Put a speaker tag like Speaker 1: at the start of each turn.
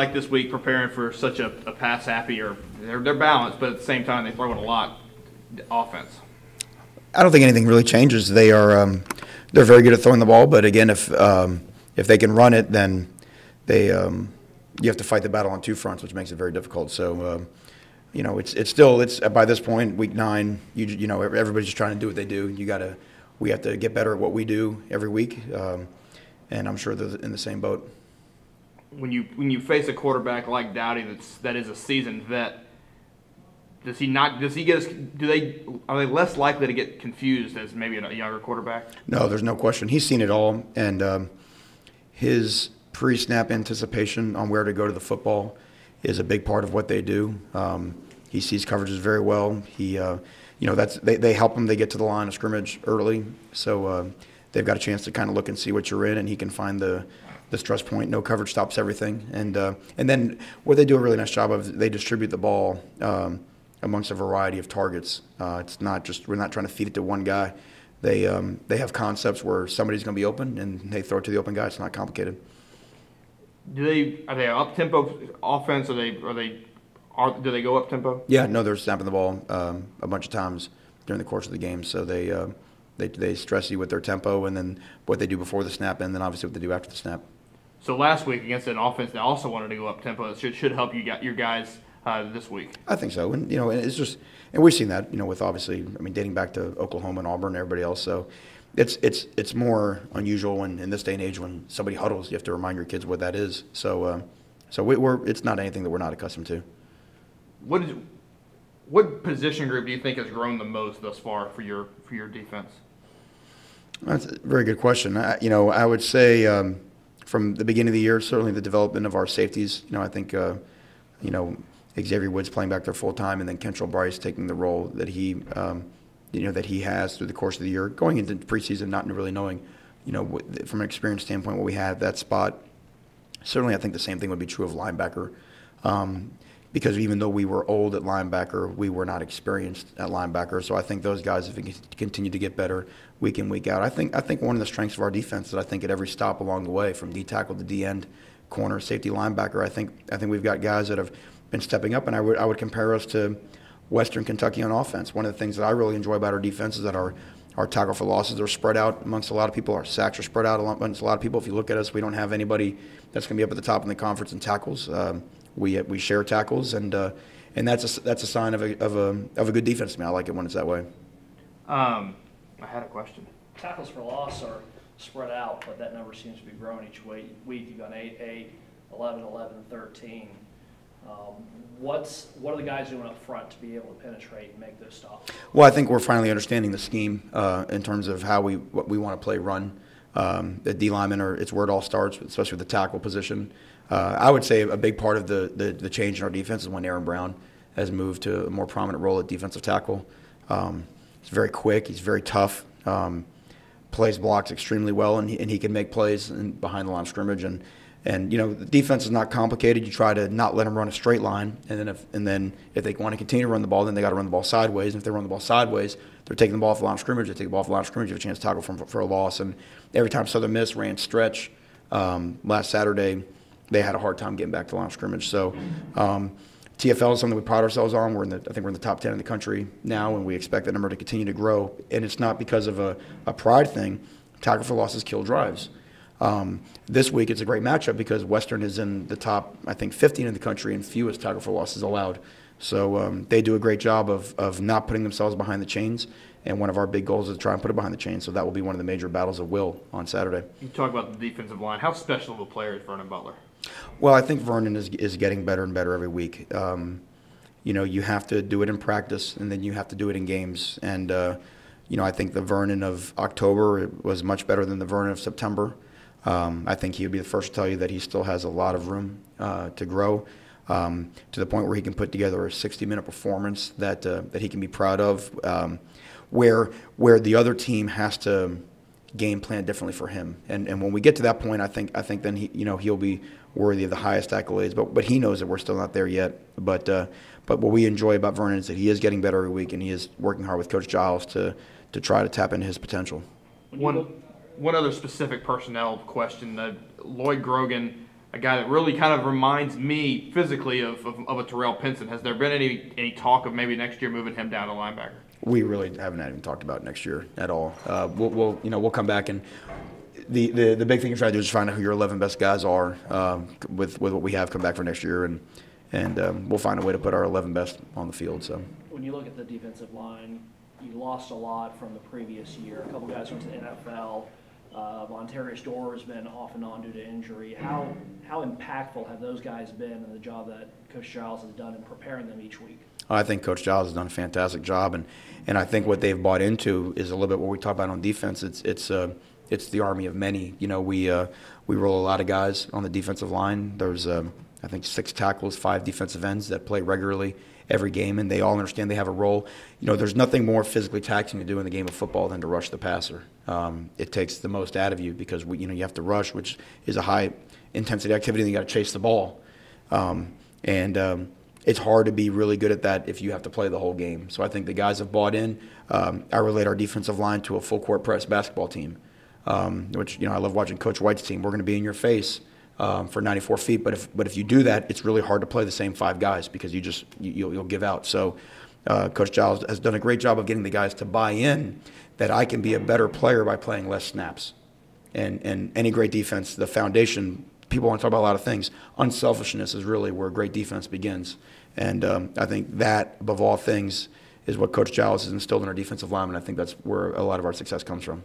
Speaker 1: like this week preparing for such a pass happy, or they're balanced, but at the same time they throw in a lot offense?
Speaker 2: I don't think anything really changes. They are they're very good at throwing the ball, but again, if they can run it, then you have to fight the battle on two fronts, which makes it very difficult. So it's by this point, week 9, everybody's just trying to do what they do. We have to get better at what we do every week, and I'm sure they're in the same boat.
Speaker 1: When you face a quarterback like Dowdy that is a seasoned vet, are they less likely to get confused as maybe a younger quarterback?
Speaker 2: No, there's no question. He's seen it all, and his pre-snap anticipation on where to go to the football is a big part of what they do. He sees coverages very well. They help him. They get to the line of scrimmage early, so they've got a chance to kind of look and see what you're in, and he can find the stress point. No coverage stops everything, and then what they do a really nice job of, they distribute the ball amongst a variety of targets. It's not just, we're not trying to feed it to one guy. They have concepts where somebody's going to be open, and they throw it to the open guy. It's not complicated.
Speaker 1: Are they up tempo offense? Do they go up tempo?
Speaker 2: Yeah, no, they're snapping the ball a bunch of times during the course of the game. So they stress you with their tempo, and then what they do before the snap, and then obviously what they do after the snap.
Speaker 1: So last week against an offense that also wanted to go up tempo, it should help your guys this week.
Speaker 2: I think so, and it's just, and we've seen that with obviously, dating back to Oklahoma and Auburn and everybody else. So it's more unusual when in this day and age when somebody huddles, you have to remind your kids what that is. So it's not anything that we're not accustomed to.
Speaker 1: What position group do you think has grown the most thus far for your defense?
Speaker 2: That's a very good question. I would say from the beginning of the year, certainly the development of our safeties. I think Xavier Woods playing back there full time, and then Kentrell Bryce taking the role that he has through the course of the year, going into preseason not really knowing, from an experience standpoint, what we had at that spot. Certainly, I think the same thing would be true of linebacker. Because even though we were old at linebacker, we were not experienced at linebacker. So I think those guys have continued to get better week in, week out. I think one of the strengths of our defense that I think at every stop along the way, from D tackle to D end, corner, safety, linebacker, I think we've got guys that have been stepping up, and I would compare us to Western Kentucky on offense. One of the things that I really enjoy about our defense is that our tackle for losses are spread out amongst a lot of people. Our sacks are spread out amongst a lot of people. If you look at us, we don't have anybody that's going to be up at the top in the conference in tackles. We share tackles, and that's a sign of a good defense to me. I like it when it's that way.
Speaker 1: I had a question.
Speaker 3: Tackles for loss are spread out, but that number seems to be growing each week. You've got 8, 11, 13. What are the guys doing up front to be able to penetrate and make those stops?
Speaker 2: Well, I think we're finally understanding the scheme in terms of what we want to play run. The D linemen it's where it all starts, especially with the tackle position. I would say a big part of the change in our defense is when Aaron Brown has moved to a more prominent role at defensive tackle. He's very quick. He's very tough. Plays blocks extremely well, and he can make plays behind the line of scrimmage. And the defense is not complicated. You try to not let them run a straight line, and then if they want to continue to run the ball, then they got to run the ball sideways. And if they run the ball sideways, they're taking the ball off the line of scrimmage. They take the ball off the line of scrimmage. You have a chance to tackle for a loss. And every time Southern Miss ran stretch last Saturday, they had a hard time getting back to the line of scrimmage. So TFL is something we pride ourselves on. I think we're in the top 10 in the country now, and we expect that number to continue to grow. And it's not because of a pride thing. Tackle for losses kill drives. This week it's a great matchup because Western is in the top, I think, 15 in the country and fewest tackle for losses allowed. So they do a great job of not putting themselves behind the chains, and one of our big goals is to try and put it behind the chains. So that will be one of the major battles of will on Saturday.
Speaker 1: You talk about the defensive line. How special of a player is Vernon Butler?
Speaker 2: Well, I think Vernon is getting better and better every week. You have to do it in practice, and then you have to do it in games. And I think the Vernon of October was much better than the Vernon of September. I think he would be the first to tell you that he still has a lot of room to grow to the point where he can put together a 60-minute performance that he can be proud of, where the other team has to game plan differently for him. And when we get to that point, I think then he'll be worthy of the highest accolades. But he knows that we're still not there yet. But what we enjoy about Vernon is that he is getting better every week, and he is working hard with Coach Giles to try to tap into his potential.
Speaker 1: One other specific personnel question. Lloyd Grogan a guy that really kind of reminds me physically of a Terrell Pinson. Has there been any talk of maybe next year moving him down to linebacker?
Speaker 2: We really haven't even talked about next year at all. We'll come back, and the big thing to try to do is find out who your 11 best guys are with what we have come back for next year, and we'll find a way to put our 11 best on the field. So
Speaker 3: when you look at the defensive line, you lost a lot from the previous year. A couple guys went to the NFL. Montarius Dorr has been off and on due to injury. How impactful have those guys been in the job that Coach Giles has done in preparing them each week?
Speaker 2: I think Coach Giles has done a fantastic job, and I think what they've bought into is a little bit what we talk about on defense. It's the army of many. You know, we roll a lot of guys on the defensive line. There's I think 6 tackles, 5 defensive ends that play regularly every game, and they all understand they have a role. You know, there's nothing more physically taxing to do in the game of football than to rush the passer. It takes the most out of you because you have to rush, which is a high intensity activity, and you got to chase the ball. It's hard to be really good at that if you have to play the whole game. So I think the guys have bought in. I relate our defensive line to a full court press basketball team, which I love watching Coach White's team. We're going to be in your face for 94 feet, but if you do that, it's really hard to play the same 5 guys because you'll give out. So Coach Giles has done a great job of getting the guys to buy in that I can be a better player by playing less snaps. And any great defense, the foundation, people want to talk about a lot of things. Unselfishness is really where great defense begins. And I think that, above all things, is what Coach Giles has instilled in our defensive linemen. I think that's where a lot of our success comes from.